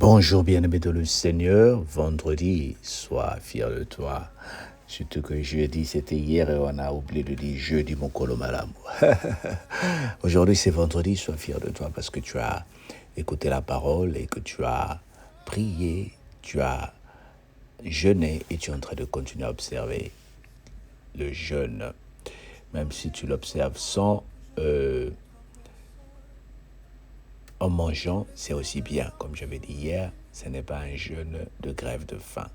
Bonjour bien-aimé de le Seigneur, vendredi, sois fier de toi. Surtout que jeudi c'était hier et on a oublié de dire jeudi mon colomalamu. Aujourd'hui c'est vendredi, sois fier de toi parce que tu as écouté la parole et que tu as prié, tu as jeûné et tu es en train de continuer à observer le jeûne. Même si tu l'observes sans... en mangeant, c'est aussi bien. Comme j'avais dit hier, ce n'est pas un jeûne de grève de faim.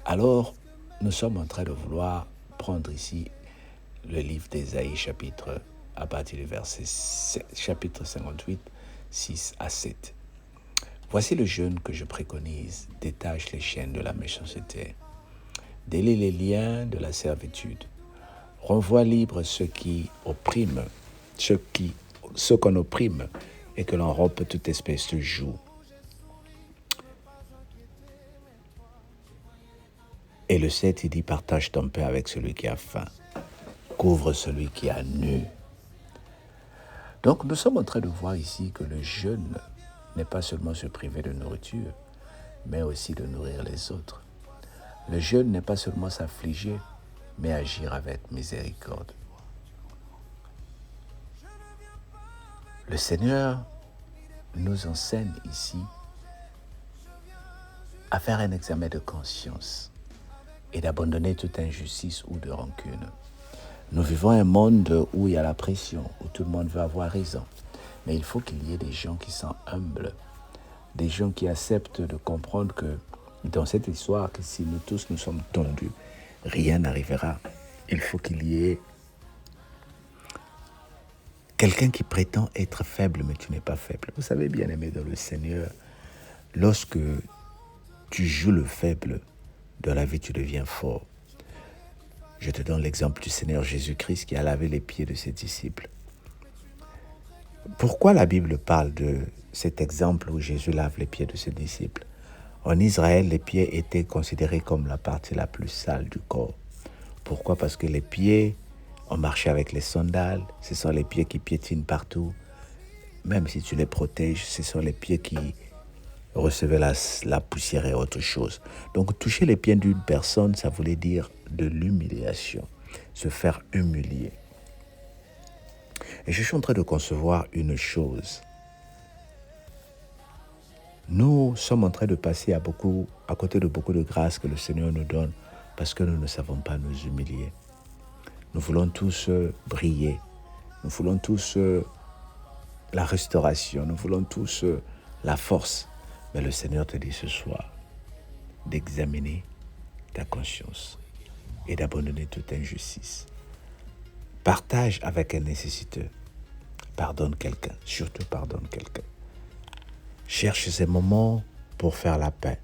Alors, nous sommes en train de vouloir prendre ici le livre d'Ésaïe, à partir du chapitre 58, 6 à 7. Voici le jeûne que je préconise. Détache les chaînes de la méchanceté. Délie les liens de la servitude. Renvoie libre ceux qui oppriment, ceux qu'on opprime, et que l'on rompe toute espèce de joug. Et le 7, il dit, partage ton pain avec celui qui a faim. Couvre celui qui a nu. Donc, nous sommes en train de voir ici que le jeûne n'est pas seulement se priver de nourriture, mais aussi de nourrir les autres. Le jeûne n'est pas seulement s'affliger, mais agir avec miséricorde. Le Seigneur nous enseigne ici à faire un examen de conscience et d'abandonner toute injustice ou de rancune. Nous vivons un monde où il y a la pression, où tout le monde veut avoir raison. Mais il faut qu'il y ait des gens qui sont humbles, des gens qui acceptent de comprendre que dans cette histoire, que si nous tous nous sommes tondus, rien n'arrivera. Il faut qu'il y ait quelqu'un qui prétend être faible, mais tu n'es pas faible. Vous savez, bien-aimé dans le Seigneur, lorsque tu joues le faible, dans la vie, tu deviens fort. Je te donne l'exemple du Seigneur Jésus-Christ qui a lavé les pieds de ses disciples. Pourquoi la Bible parle de cet exemple où Jésus lave les pieds de ses disciples? En Israël, les pieds étaient considérés comme la partie la plus sale du corps. Pourquoi? Parce que les pieds, on marchait avec les sandales, ce sont les pieds qui piétinent partout. Même si tu les protèges, ce sont les pieds qui recevaient la poussière et autre chose. Donc toucher les pieds d'une personne, ça voulait dire de l'humiliation, se faire humilier. Et je suis en train de concevoir une chose. Nous sommes en train de passer à côté de beaucoup de grâces que le Seigneur nous donne parce que nous ne savons pas nous humilier. Nous voulons tous briller. Nous voulons tous la restauration. Nous voulons tous la force. Mais le Seigneur te dit ce soir d'examiner ta conscience et d'abandonner toute injustice. Partage avec un nécessiteux. Pardonne quelqu'un. Surtout pardonne quelqu'un. Cherche ces moments pour faire la paix.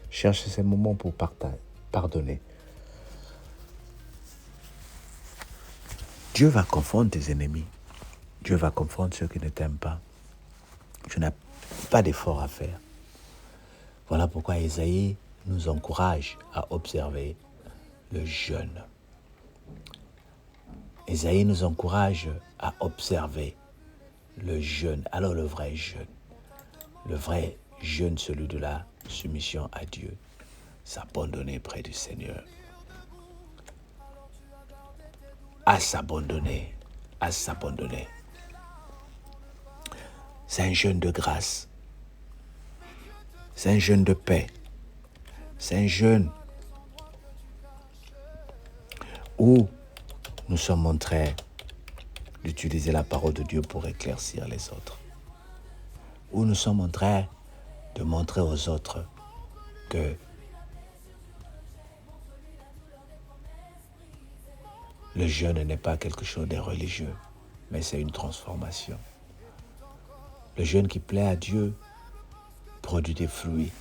Cherche ces moments pour pardonner. Dieu va confondre tes ennemis. Dieu va confondre ceux qui ne t'aiment pas. Tu n'as pas d'effort à faire. Voilà pourquoi Ésaïe nous encourage à observer le jeûne. Ésaïe nous encourage à observer le jeûne. Alors le vrai jeûne, celui de la soumission à Dieu, s'abandonner près du Seigneur. À s'abandonner. C'est un jeûne de grâce. C'est un jeûne de paix. C'est un jeûne où nous sommes en train d'utiliser la parole de Dieu pour éclaircir les autres. Où nous sommes en train de montrer aux autres que le jeûne n'est pas quelque chose de religieux, mais c'est une transformation. Le jeûne qui plaît à Dieu produit des fruits.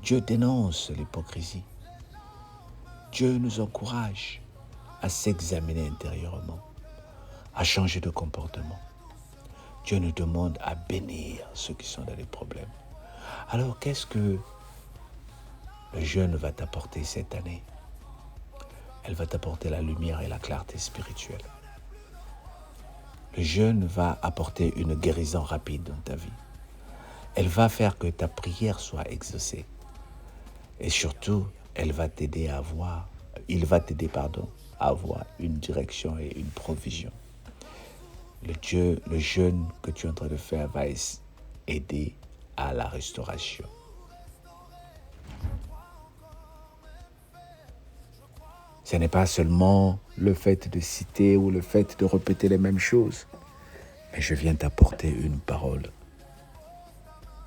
Dieu dénonce l'hypocrisie. Dieu nous encourage à s'examiner intérieurement, à changer de comportement. Dieu nous demande à bénir ceux qui sont dans les problèmes. Alors, qu'est-ce que le jeûne va t'apporter cette année? Elle va t'apporter la lumière et la clarté spirituelle. Le jeûne va apporter une guérison rapide dans ta vie. Elle va faire que ta prière soit exaucée. Et surtout, il va t'aider, à avoir une direction et une provision. Le jeûne que tu es en train de faire va aider à la restauration. Ce n'est pas seulement le fait de citer ou le fait de répéter les mêmes choses, mais je viens t'apporter une parole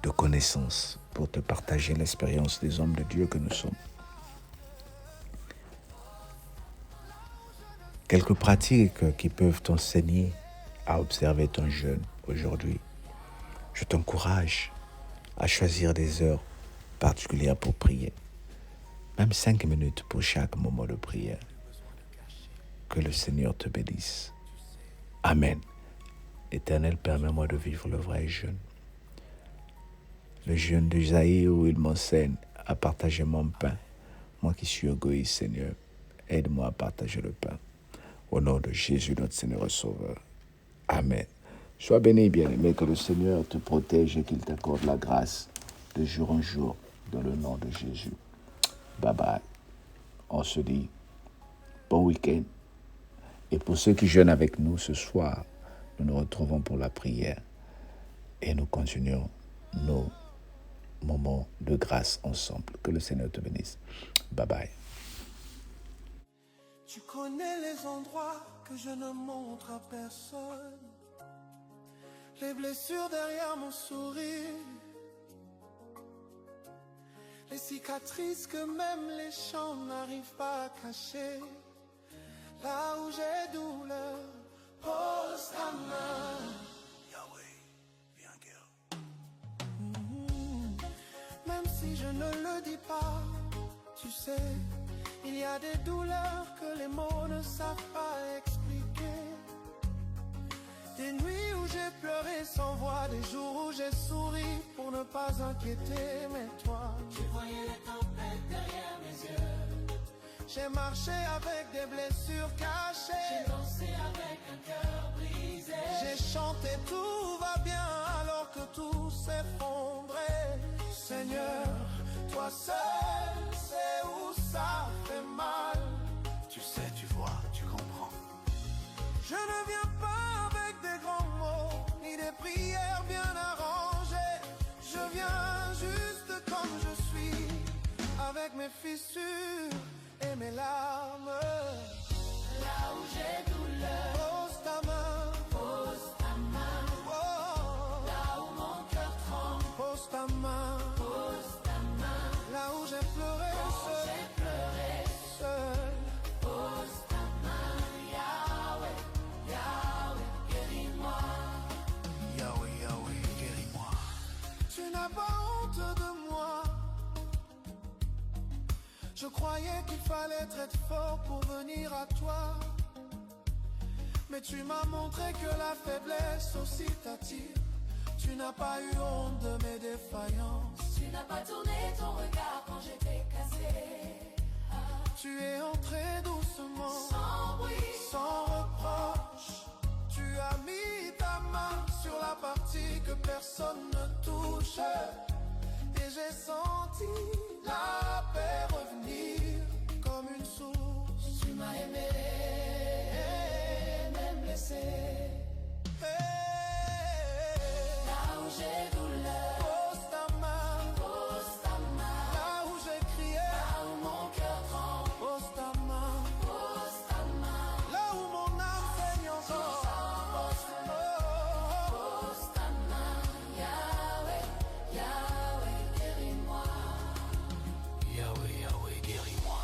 de connaissance pour te partager l'expérience des hommes de Dieu que nous sommes. Quelques pratiques qui peuvent t'enseigner à observer ton jeûne aujourd'hui. Je t'encourage à choisir des heures particulières pour prier. Même 5 minutes pour chaque moment de prière. Que le Seigneur te bénisse. Amen. Éternel, permets-moi de vivre le vrai jeûne. Le jeûne d'Isaïe où il m'enseigne à partager mon pain. Moi qui suis égoïste, Seigneur, aide-moi à partager le pain. Au nom de Jésus, notre Seigneur et Sauveur. Amen. Sois béni, bien-aimé, que le Seigneur te protège et qu'il t'accorde la grâce de jour en jour, dans le nom de Jésus. Bye bye. On se dit bon week-end. Et pour ceux qui jeûnent avec nous ce soir, nous nous retrouvons pour la prière et nous continuons nos moments de grâce ensemble. Que le Seigneur te bénisse. Bye bye. Tu connais les endroits que je ne montre à personne, les blessures derrière mon sourire, les cicatrices que même les chants n'arrivent pas à cacher. Là où j'ai douleur, pose ta main. Yahweh, viens guérir. Même si je ne le dis pas, tu sais, il y a des douleurs que les mots ne savent pas expliquer. Des nuits où j'ai pleuré sans voix, des jours où j'ai souri pour ne pas inquiéter. Mais toi, tu voyais les tempêtes derrière mes yeux. J'ai marché avec des blessures cachées. J'ai dansé avec un cœur brisé. J'ai chanté tout va bien alors que tout s'effondrait. Seigneur, toi seul sais où ça fait mal. Tu sais, tu vois, tu comprends. Je ne viens pas avec des grands mots, ni des prières bien arrangées. Je viens juste comme je suis, avec mes fissures et mes larmes. Là où j'ai douleur, pose ta main. Pose ta main. Oh. Là où mon cœur tremble, pose ta main. Pose ta main. Là où j'ai pleuré seul, j'ai pleuré seul, pose ta main. Yahweh, Yahweh, guéris-moi. Yahweh, Yahweh, guéris-moi. Tu n'as pas honte de moi. Je croyais qu'il fallait être fort pour venir à toi, mais tu m'as montré que la faiblesse aussi t'attire. Tu n'as pas eu honte de mes défaillances. Tu n'as pas tourné ton regard quand j'étais cassé. Tu es entré doucement, Sans bruit, sans reproche. Tu as mis ta main sur la partie que personne ne touche. Et j'ai senti la paix revenir comme une source. tu m'as aimé, même blessé. Là où j'ai douleur, Pose ta main. pose ta main. Là où j'ai crié, Là où mon cœur tremble, pose ta main. pose ta main. Là où mon âme saigne encore, Pose ta main. Yahweh, Yahweh, guéris-moi. Yahweh, Yahweh, guéris-moi.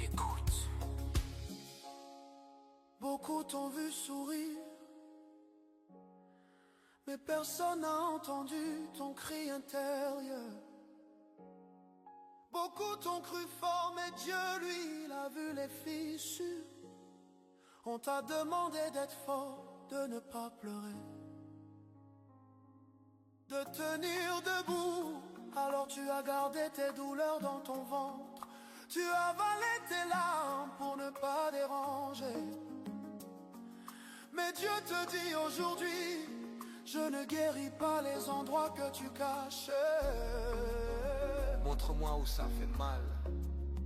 Écoute. Beaucoup t'ont vu sourire, mais personne n'a entendu ton cri intérieur. Beaucoup t'ont cru fort, mais Dieu, lui, il a vu les fissures. On t'a demandé d'être fort, de ne pas pleurer, de tenir debout. Alors tu as gardé tes douleurs dans ton ventre, tu as avalé tes larmes pour ne pas déranger. Mais Dieu te dit aujourd'hui, je ne guéris pas les endroits que tu caches. Montre-moi où ça fait mal.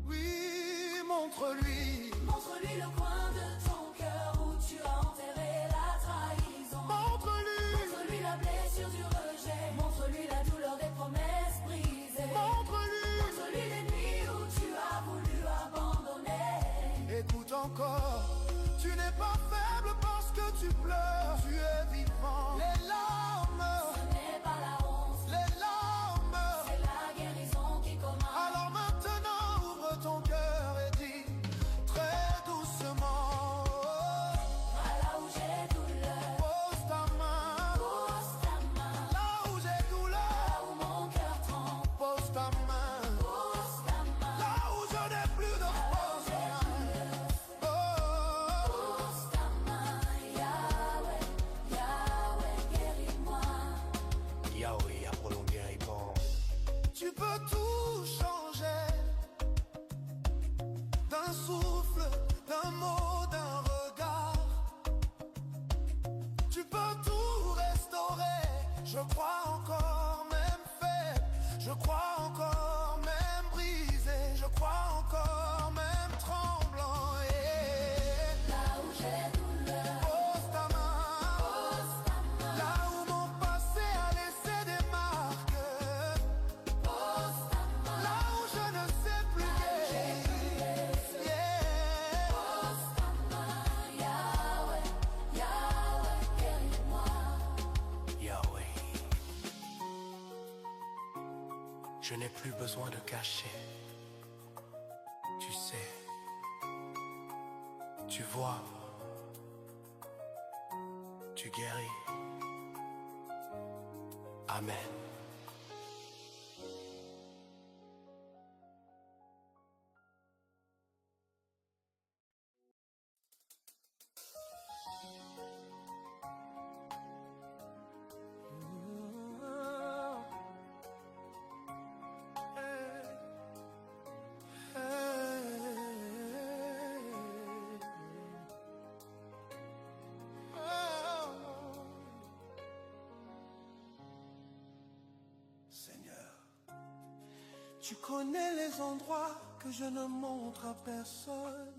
Oui, montre-lui. Montre-lui le coin de ton cœur où tu as enterré la trahison. Montre-lui. Montre-lui la blessure du rejet. Montre-lui la douleur des promesses brisées. Montre-lui. Montre-lui les nuits où tu as voulu abandonner. Écoute encore, tu n'es pas faible parce que tu pleures. Tu es vivant. Les larmes, Ce n'est pas la honte, les larmes. c'est la guérison qui commence. Alors maintenant ouvre ton cœur et dis très doucement. Là où j'ai douleur, Pose ta main. pose ta main. Là où j'ai Là douleur, où mon cœur tremble, pose ta main. pose ta main. Là où je n'ai plus de force. Oh, Pose ta main, Yahweh, Yahweh, guéris-moi. Yahweh a prolongé bon. tu peux tout changer. D'un souffle, d'un mot, d'un regard. Tu peux tout restaurer. Je crois encore même faible. Je crois encore même brisé. Je crois encore même tremblant. Là où j'ai douleur, Pose ta main. pose ta main. Là où mon passé a laissé des marques. Pose ta main, Là où je ne sais plus guérir. Yeah. pose ta main, Yahweh, Yahweh, guéris-moi. Yahweh. Je n'ai plus besoin de cacher. Tu sais. Tu vois. Tu guéris. Amen. Seigneur, tu connais les endroits que je ne montre à personne,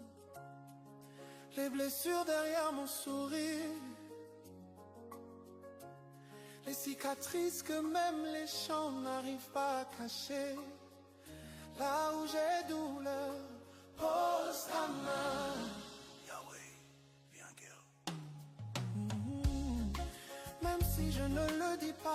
les blessures derrière mon sourire, les cicatrices que même les chants n'arrivent pas à cacher. Là où j'ai douleur, pose ta main. Yahweh, viens guérir. Même si je ne le dis pas.